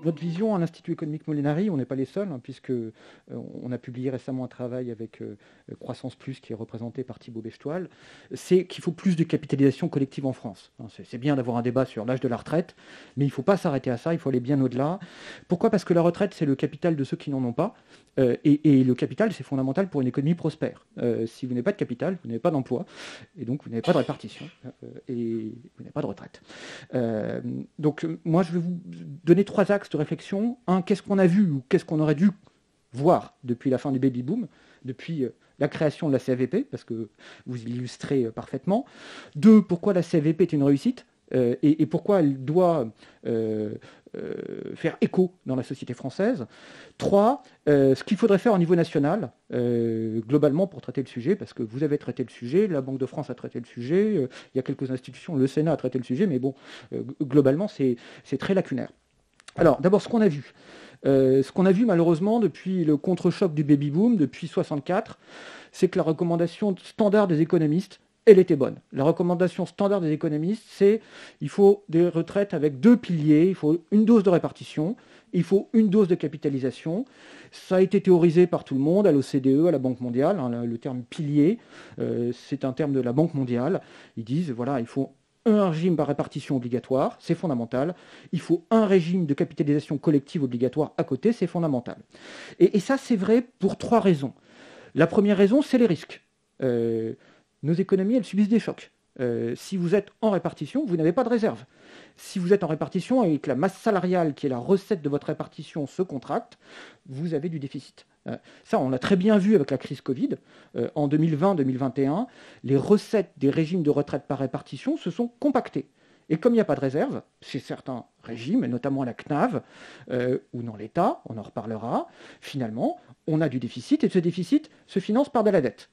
Notre vision à l'Institut économique Molinari, on n'est pas les seuls, hein, puisque on a publié récemment un travail avec Croissance Plus, qui est représenté par Thibaut Bechtoil, c'est qu'il faut plus de capitalisation collective en France. Hein, c'est bien d'avoir un débat sur l'âge de la retraite, mais il ne faut pas s'arrêter à ça, il faut aller bien au-delà. Pourquoi ? Parce que la retraite, c'est le capital de ceux qui n'en ont pas, et le capital, c'est fondamental pour une économie prospère. Si vous n'avez pas de capital, vous n'avez pas d'emploi, et donc vous n'avez pas de répartition, et vous n'avez pas de retraite. Donc moi, je vais vous donner 3 axes de réflexion. Un, qu'est-ce qu'on a vu ou qu'est-ce qu'on aurait dû voir depuis la fin du baby-boom, depuis la création de la CVP, parce que vous l'illustrez parfaitement. 2, pourquoi la CVP est une réussite et pourquoi elle doit faire écho dans la société française. 3, ce qu'il faudrait faire au niveau national, globalement, pour traiter le sujet, parce que vous avez traité le sujet, la Banque de France a traité le sujet, il y a quelques institutions, le Sénat a traité le sujet, mais bon, globalement, c'est très lacunaire. Alors, d'abord, ce qu'on a vu. Ce qu'on a vu malheureusement depuis le contre-choc du baby-boom, depuis 1964, c'est que la recommandation standard des économistes, elle était bonne. La recommandation standard des économistes, c'est il faut des retraites avec 2 piliers, il faut une dose de répartition, il faut une dose de capitalisation. Ça a été théorisé par tout le monde, à l'OCDE, à la Banque mondiale. Hein, le terme pilier, c'est un terme de la Banque mondiale. Ils disent, voilà, il faut un régime par répartition obligatoire, c'est fondamental. Il faut un régime de capitalisation collective obligatoire à côté, c'est fondamental. Et ça, c'est vrai pour 3 raisons. La première raison, c'est les risques. Nos économies, elles subissent des chocs. Si vous êtes en répartition, vous n'avez pas de réserve. Si vous êtes en répartition et que la masse salariale, qui est la recette de votre répartition, se contracte, vous avez du déficit. Ça, on l'a très bien vu avec la crise Covid. En 2020-2021, les recettes des régimes de retraite par répartition se sont compactées. Et comme il n'y a pas de réserve, chez certains régimes, et notamment la CNAV, ou dans l'État, on en reparlera, finalement, on a du déficit, et ce déficit se finance par de la dette.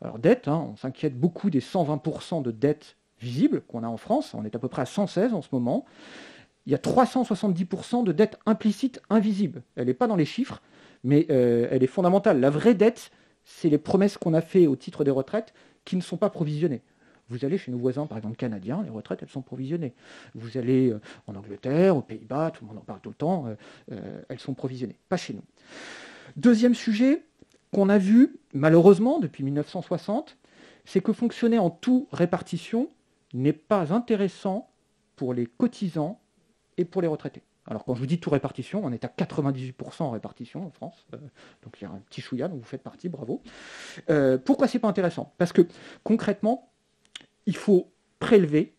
Alors dette, hein, on s'inquiète beaucoup des 120% de dette visible qu'on a en France, on est à peu près à 116 en ce moment. Il y a 370% de dette implicite invisible. Elle n'est pas dans les chiffres, mais elle est fondamentale. La vraie dette, c'est les promesses qu'on a faites au titre des retraites qui ne sont pas provisionnées. Vous allez chez nos voisins, par exemple canadiens, les retraites, elles sont provisionnées. Vous allez en Angleterre, aux Pays-Bas, tout le monde en parle tout le temps, elles sont provisionnées. Pas chez nous. Deuxième sujet qu'on a vu, malheureusement, depuis 1960, c'est que fonctionner en tout répartition n'est pas intéressant pour les cotisants et pour les retraités. Alors quand je vous dis tout répartition, on est à 98% en répartition en France, donc il y a un petit chouïa, donc vous faites partie, bravo. Pourquoi c'est pas intéressant ? Parce que concrètement, il faut prélever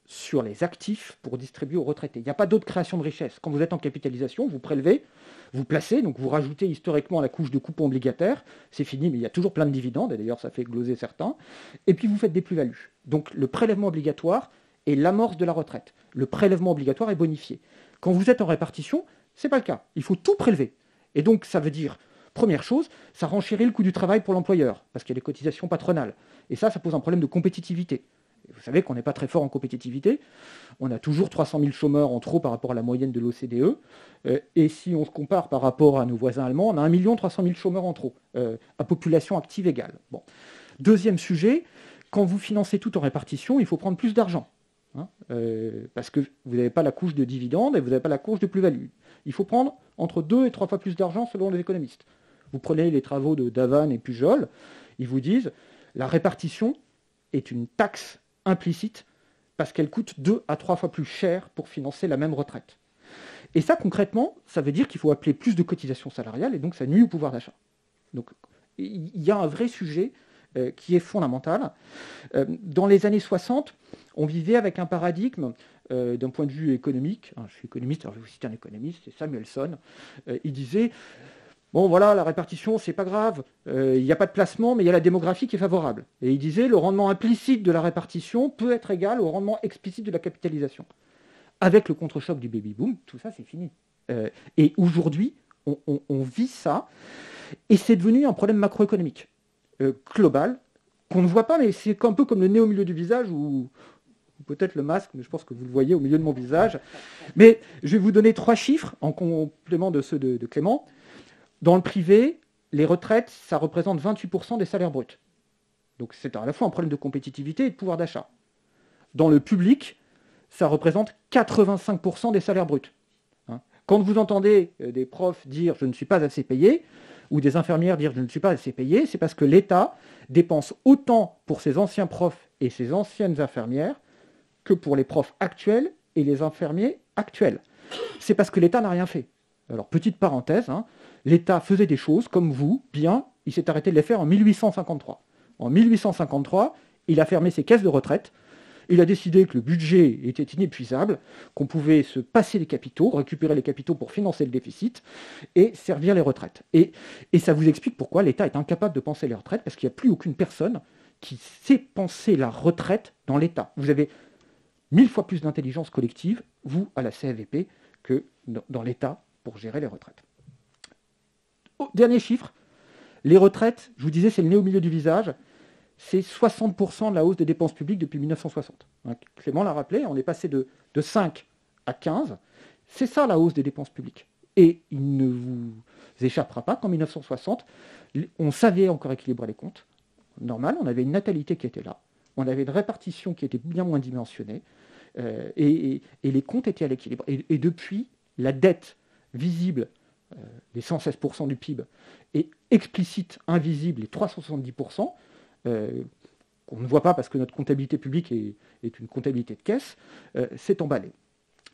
sur les actifs pour distribuer aux retraités. Il n'y a pas d'autre création de richesse. Quand vous êtes en capitalisation, vous prélevez, vous placez, donc vous rajoutez historiquement la couche de coupons obligataires, c'est fini, mais il y a toujours plein de dividendes, et d'ailleurs ça fait gloser certains, et puis vous faites des plus-values. Donc le prélèvement obligatoire est l'amorce de la retraite. Le prélèvement obligatoire est bonifié. Quand vous êtes en répartition, ce n'est pas le cas. Il faut tout prélever. Et donc ça veut dire, première chose, ça renchérit le coût du travail pour l'employeur, parce qu'il y a les cotisations patronales. Et ça pose un problème de compétitivité. Vous savez qu'on n'est pas très fort en compétitivité. On a toujours 300 000 chômeurs en trop par rapport à la moyenne de l'OCDE. Et si on se compare par rapport à nos voisins allemands, on a 1 300 000 chômeurs en trop, à population active égale. Bon. Deuxième sujet, quand vous financez tout en répartition, il faut prendre plus d'argent. Hein, parce que vous n'avez pas la couche de dividendes et vous n'avez pas la couche de plus-value. Il faut prendre entre 2 et 3 fois plus d'argent selon les économistes. Vous prenez les travaux de Davan et Pujol, ils vous disent la répartition est une taxe implicite parce qu'elle coûte 2 à 3 fois plus cher pour financer la même retraite. Et ça, concrètement, ça veut dire qu'il faut appeler plus de cotisations salariales et donc ça nuit au pouvoir d'achat. Donc il y a un vrai sujet qui est fondamental. Dans les années 60, on vivait avec un paradigme d'un point de vue économique. Je suis économiste, alors je vais vous citer un économiste, c'est Samuelson. Il disait bon, voilà, la répartition, c'est pas grave. Il n'y a pas de placement, mais il y a la démographie qui est favorable. Et il disait, le rendement implicite de la répartition peut être égal au rendement explicite de la capitalisation. Avec le contre-choc du baby-boom, tout ça, c'est fini. Et aujourd'hui, on vit ça, et c'est devenu un problème macroéconomique global, qu'on ne voit pas, mais c'est un peu comme le nez au milieu du visage, ou peut-être le masque, mais je pense que vous le voyez au milieu de mon visage. Mais je vais vous donner 3 chiffres, en complément de ceux de Clément. Dans le privé, les retraites, ça représente 28% des salaires bruts. Donc c'est à la fois un problème de compétitivité et de pouvoir d'achat. Dans le public, ça représente 85% des salaires bruts. Quand vous entendez des profs dire « je ne suis pas assez payé », ou des infirmières dire « je ne suis pas assez payé », c'est parce que l'État dépense autant pour ses anciens profs et ses anciennes infirmières que pour les profs actuels et les infirmiers actuels. C'est parce que l'État n'a rien fait. Alors, petite parenthèse, hein, l'État faisait des choses comme vous, bien, il s'est arrêté de les faire en 1853. En 1853, il a fermé ses caisses de retraite. Il a décidé que le budget était inépuisable, qu'on pouvait se passer les capitaux, récupérer les capitaux pour financer le déficit et servir les retraites. Et ça vous explique pourquoi l'État est incapable de penser les retraites, parce qu'il n'y a plus aucune personne qui sait penser la retraite dans l'État. Vous avez 1000 fois plus d'intelligence collective, vous, à la CFVP, que dans l'État pour gérer les retraites. Dernier chiffre, les retraites, je vous disais, c'est le nez au milieu du visage. C'est 60% de la hausse des dépenses publiques depuis 1960. Clément l'a rappelé, on est passé de 5 à 15. C'est ça la hausse des dépenses publiques. Et il ne vous échappera pas qu'en 1960, on savait encore équilibrer les comptes. Normal, on avait une natalité qui était là. On avait une répartition qui était bien moins dimensionnée. Et les comptes étaient à l'équilibre. Et depuis, la dette visible, les 116% du PIB, et explicite, invisible, les 370%, qu'on ne voit pas parce que notre comptabilité publique est une comptabilité de caisse, s'est emballé.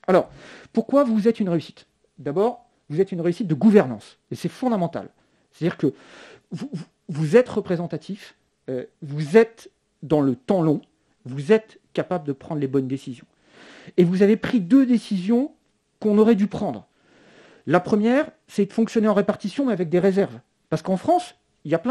Alors, pourquoi vous êtes une réussite ? D'abord, vous êtes une réussite de gouvernance, et c'est fondamental. C'est-à-dire que vous êtes représentatif, vous êtes dans le temps long, vous êtes capable de prendre les bonnes décisions. Et vous avez pris 2 décisions qu'on aurait dû prendre. La première, c'est de fonctionner en répartition, mais avec des réserves. Parce qu'en France, il y a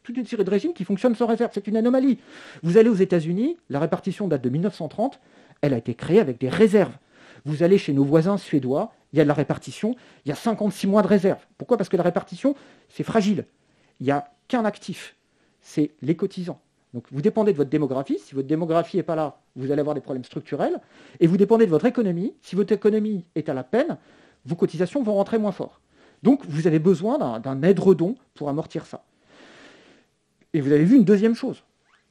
toute une série de régimes qui fonctionnent sans réserve. C'est une anomalie. Vous allez aux États-Unis, la répartition date de 1930, elle a été créée avec des réserves. Vous allez chez nos voisins suédois, il y a de la répartition, il y a 56 mois de réserve. Pourquoi ? Parce que la répartition, c'est fragile. Il n'y a qu'un actif, c'est les cotisants. Donc vous dépendez de votre démographie. Si votre démographie n'est pas là, vous allez avoir des problèmes structurels. Et vous dépendez de votre économie. Si votre économie est à la peine, vos cotisations vont rentrer moins fort. Donc vous avez besoin d'un édredon pour amortir ça. Et vous avez vu une deuxième chose,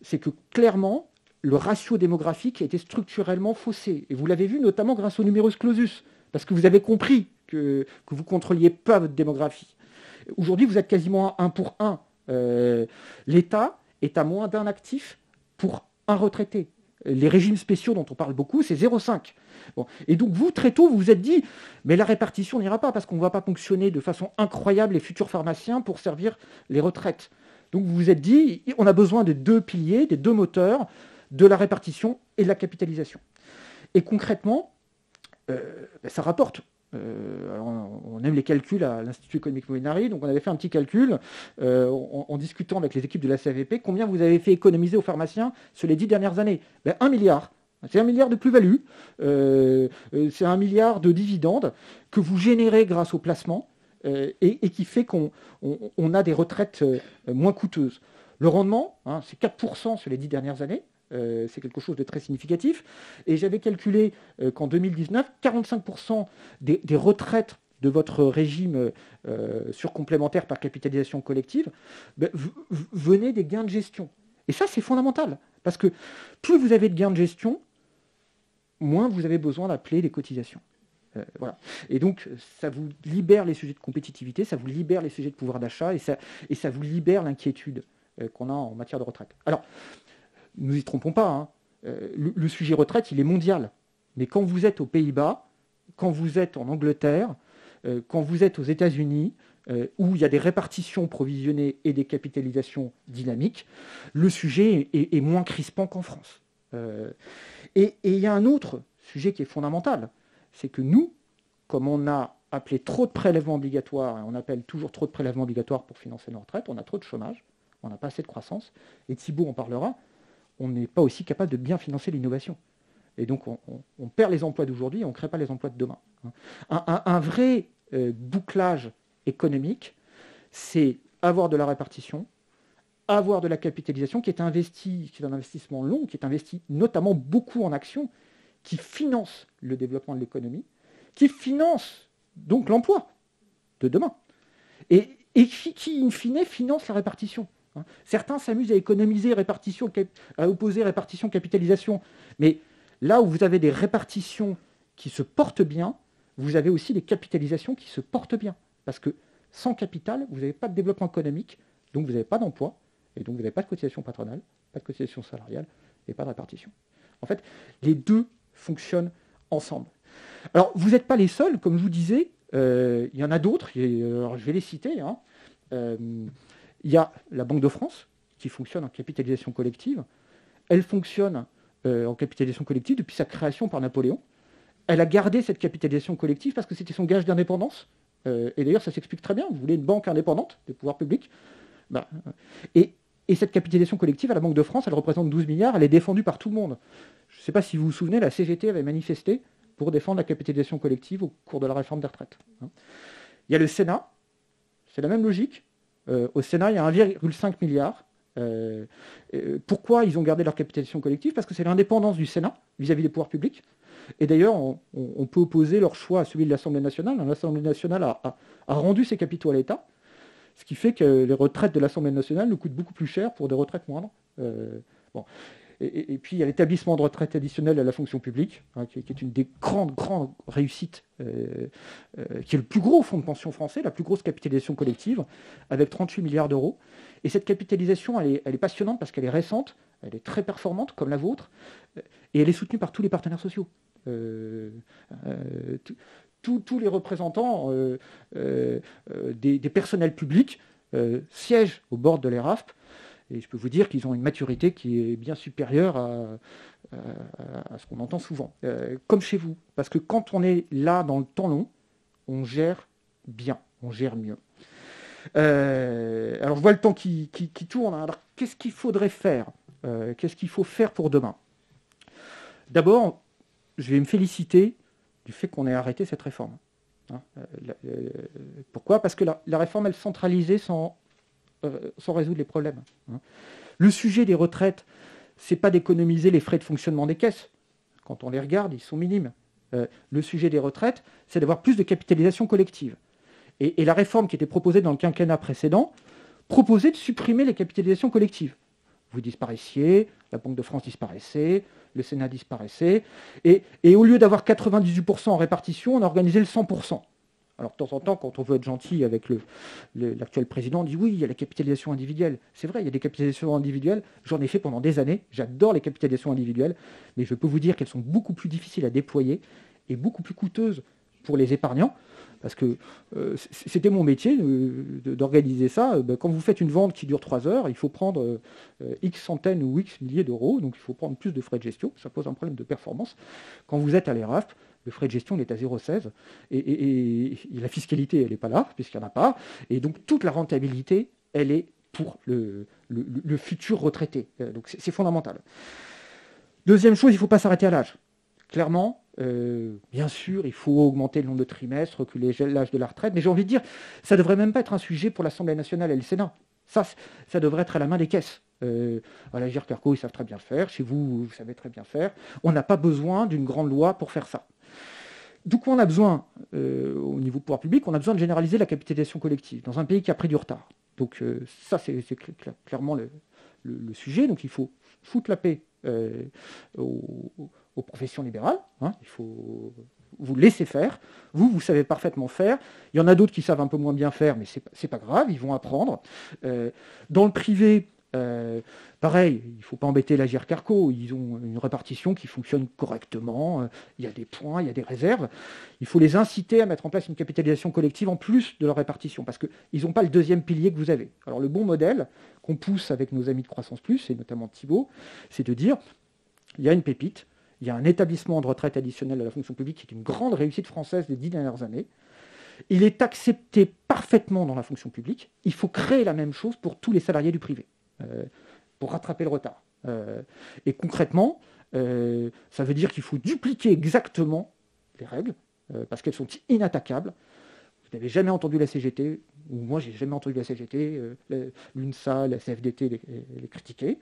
c'est que clairement, le ratio démographique a été structurellement faussé. Et vous l'avez vu notamment grâce au numerus clausus, parce que vous avez compris que vous ne contrôliez pas votre démographie. Aujourd'hui, vous êtes quasiment à 1 pour 1. L'État est à moins d'un actif pour un retraité. Les régimes spéciaux dont on parle beaucoup, c'est 0,5. Bon. Et donc vous, très tôt, vous vous êtes dit, mais la répartition n'ira pas, parce qu'on ne va pas ponctionner de façon incroyable les futurs pharmaciens pour servir les retraites. Donc vous vous êtes dit, on a besoin des 2 piliers, des 2 moteurs, de la répartition et de la capitalisation. Et concrètement, ça rapporte. Alors on aime les calculs à l'Institut économique Molinari, donc on avait fait un petit calcul en discutant avec les équipes de la CFVP, combien vous avez fait économiser aux pharmaciens sur les 10 dernières années. 1 milliard. C'est 1 milliard de plus-value, c'est 1 milliard de dividendes que vous générez grâce au placement et qui fait qu'on a des retraites moins coûteuses. Le rendement, c'est 4% sur les 10 dernières années. C'est quelque chose de très significatif. Et j'avais calculé qu'en 2019, 45% des retraites de votre régime surcomplémentaire par capitalisation collective venaient des gains de gestion. Et ça, c'est fondamental. Parce que plus vous avez de gains de gestion, moins vous avez besoin d'appeler les cotisations. Voilà. Et donc, ça vous libère les sujets de compétitivité, ça vous libère les sujets de pouvoir d'achat et ça vous libère l'inquiétude qu'on a en matière de retraite. Alors, ne nous y trompons pas, le sujet retraite, il est mondial. Mais quand vous êtes aux Pays-Bas, quand vous êtes en Angleterre, quand vous êtes aux États-Unis, où il y a des répartitions provisionnées et des capitalisations dynamiques, le sujet est moins crispant qu'en France. Et il y a un autre sujet qui est fondamental, c'est que nous, comme on a appelé trop de prélèvements obligatoires, et on appelle toujours trop de prélèvements obligatoires pour financer nos retraites, on a trop de chômage, on n'a pas assez de croissance, et Thibault en parlera, on n'est pas aussi capable de bien financer l'innovation. Et donc on perd les emplois d'aujourd'hui et on ne crée pas les emplois de demain. Un vrai bouclage économique, c'est avoir de la répartition, avoir de la capitalisation qui est un investissement long, qui est investi notamment beaucoup en actions, qui finance le développement de l'économie, qui finance donc l'emploi de demain, et qui, in fine, finance la répartition. Certains s'amusent à économiser répartition, à opposer répartition-capitalisation, mais là où vous avez des répartitions qui se portent bien, vous avez aussi des capitalisations qui se portent bien. Parce que sans capital, vous n'avez pas de développement économique, donc vous n'avez pas d'emploi, et donc vous n'avez pas de cotisation patronale, pas de cotisation salariale, et pas de répartition. En fait, les deux fonctionnent ensemble. Alors, vous n'êtes pas les seuls, comme je vous disais, il y en a d'autres, je vais les citer. Il y a la Banque de France, qui fonctionne en capitalisation collective. Elle fonctionne en capitalisation collective depuis sa création par Napoléon. Elle a gardé cette capitalisation collective parce que c'était son gage d'indépendance. Et d'ailleurs, ça s'explique très bien. Vous voulez une banque indépendante des pouvoirs publics. Et cette capitalisation collective à la Banque de France, elle représente 12 milliards, elle est défendue par tout le monde. Je ne sais pas si vous vous souvenez, la CGT avait manifesté pour défendre la capitalisation collective au cours de la réforme des retraites. Il y a le Sénat, c'est la même logique. Au Sénat, il y a 1,5 milliard. Pourquoi ils ont gardé leur capitalisation collective? Parce que c'est l'indépendance du Sénat vis-à-vis des pouvoirs publics. Et d'ailleurs, on peut opposer leur choix à celui de l'Assemblée nationale. L'Assemblée nationale a rendu ses capitaux à l'État, ce qui fait que les retraites de l'Assemblée nationale nous coûtent beaucoup plus cher pour des retraites moindres. Et puis il y a l'établissement de retraite additionnelle à la fonction publique, qui est une des grandes réussites, qui est le plus gros fonds de pension français, la plus grosse capitalisation collective, avec 38 milliards d'euros. Et cette capitalisation, elle est passionnante parce qu'elle est récente, elle est très performante, comme la vôtre, et elle est soutenue par tous les partenaires sociaux. Tous les représentants des personnels publics siègent au bord de l'ERAFP. Et je peux vous dire qu'ils ont une maturité qui est bien supérieure à ce qu'on entend souvent. Comme chez vous. Parce que quand on est là dans le temps long, on gère bien, on gère mieux. Alors je vois le temps qui tourne. Alors qu'est-ce qu'il faudrait faire? Qu'est-ce qu'il faut faire pour demain? D'abord, je vais me féliciter du fait qu'on ait arrêté cette réforme. Pourquoi? Parce que la réforme, elle centralisait sans résoudre les problèmes. Le sujet des retraites, c'est pas d'économiser les frais de fonctionnement des caisses. Quand on les regarde, ils sont minimes. Le sujet des retraites, c'est d'avoir plus de capitalisation collective. Et la réforme qui était proposée dans le quinquennat précédent proposait de supprimer les capitalisations collectives. Vous disparaissiez, la Banque de France disparaissait, le Sénat disparaissait, et au lieu d'avoir 98% en répartition, on organisait le 100%. Alors de temps en temps, quand on veut être gentil avec l'actuel président, on dit oui, il y a la capitalisation individuelle. C'est vrai, il y a des capitalisations individuelles, j'en ai fait pendant des années, j'adore les capitalisations individuelles, mais je peux vous dire qu'elles sont beaucoup plus difficiles à déployer et beaucoup plus coûteuses pour les épargnants, parce que c'était mon métier d'organiser ça. Quand vous faites une vente qui dure 3 heures, il faut prendre X centaines ou X milliers d'euros, donc il faut prendre plus de frais de gestion, ça pose un problème de performance. Quand vous êtes à l'ERAFP, le frais de gestion il est à 0,16 et la fiscalité elle n'est pas là, puisqu'il n'y en a pas, et donc toute la rentabilité elle est pour le futur retraité. Donc c'est fondamental. Deuxième chose, il ne faut pas s'arrêter à l'âge. Clairement, bien sûr, il faut augmenter le nombre de trimestres, reculer l'âge de la retraite, mais j'ai envie de dire, ça ne devrait même pas être un sujet pour l'Assemblée nationale et le Sénat. Ça devrait être à la main des caisses. À l'Agirc Arrco, ils savent très bien faire. Chez vous, vous savez très bien faire. On n'a pas besoin d'une grande loi pour faire ça. Donc on a besoin, au niveau pouvoir public, on a besoin de généraliser la capitalisation collective dans un pays qui a pris du retard. Donc ça, c'est clairement le sujet. Donc il faut foutre la paix aux professions libérales. Il faut vous laisser faire. Vous savez parfaitement faire. Il y en a d'autres qui savent un peu moins bien faire, mais c'est pas grave, ils vont apprendre. Dans le privé, pareil, il ne faut pas embêter l'Agirc Arrco, ils ont une répartition qui fonctionne correctement, il y a des points, il y a des réserves. Il faut les inciter à mettre en place une capitalisation collective en plus de leur répartition, parce qu'ils n'ont pas le deuxième pilier que vous avez. Alors le bon modèle qu'on pousse avec nos amis de Croissance Plus, et notamment Thibault, c'est de dire, il y a une pépite, il y a un établissement de retraite additionnelle à la fonction publique qui est une grande réussite française des 10 dernières années. Il est accepté parfaitement dans la fonction publique. Il faut créer la même chose pour tous les salariés du privé, pour rattraper le retard. Et concrètement, ça veut dire qu'il faut dupliquer exactement les règles, parce qu'elles sont inattaquables. Vous n'avez jamais entendu la CGT, ou moi j'ai jamais entendu la CGT, l'UNSA, la CFDT les critiquer.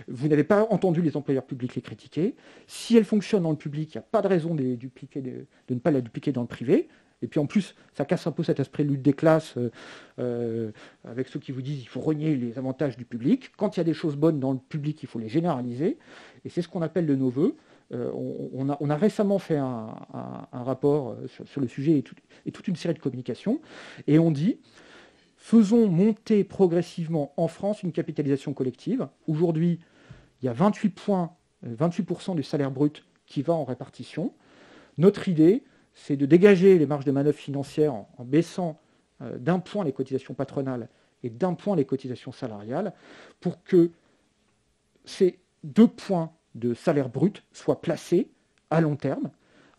Vous n'avez pas entendu les employeurs publics les critiquer. Si elle fonctionne dans le public, il n'y a pas de raison de ne pas la dupliquer dans le privé. Et puis en plus, ça casse un peu cet esprit de lutte des classes avec ceux qui vous disent qu'il faut renier les avantages du public. Quand il y a des choses bonnes dans le public, il faut les généraliser. Et c'est ce qu'on appelle de nos voeux. on a récemment fait un rapport sur le sujet et toute une série de communications, et on dit faisons monter progressivement en France une capitalisation collective. Aujourd'hui, il y a 28% du salaire brut qui va en répartition. Notre idée, c'est de dégager les marges de manœuvre financières en baissant d'un point les cotisations patronales et d'un point les cotisations salariales pour que ces 2 points de salaire brut soient placés à long terme.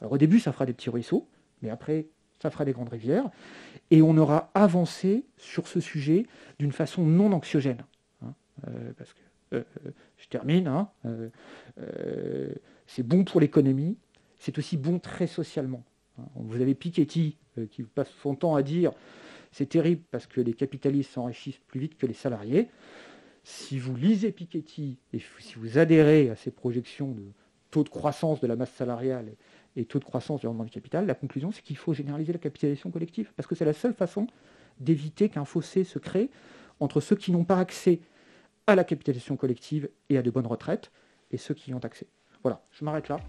Alors au début, ça fera des petits ruisseaux, mais après, ça fera des grandes rivières. Et on aura avancé sur ce sujet d'une façon non anxiogène. Parce que, je termine, c'est bon pour l'économie, c'est aussi bon très socialement. Vous avez Piketty qui passe son temps à dire c'est terrible parce que les capitalistes s'enrichissent plus vite que les salariés. Si vous lisez Piketty et si vous adhérez à ces projections de taux de croissance de la masse salariale et taux de croissance du rendement du capital, la conclusion c'est qu'il faut généraliser la capitalisation collective parce que c'est la seule façon d'éviter qu'un fossé se crée entre ceux qui n'ont pas accès à la capitalisation collective et à de bonnes retraites et ceux qui y ont accès. Voilà, je m'arrête là.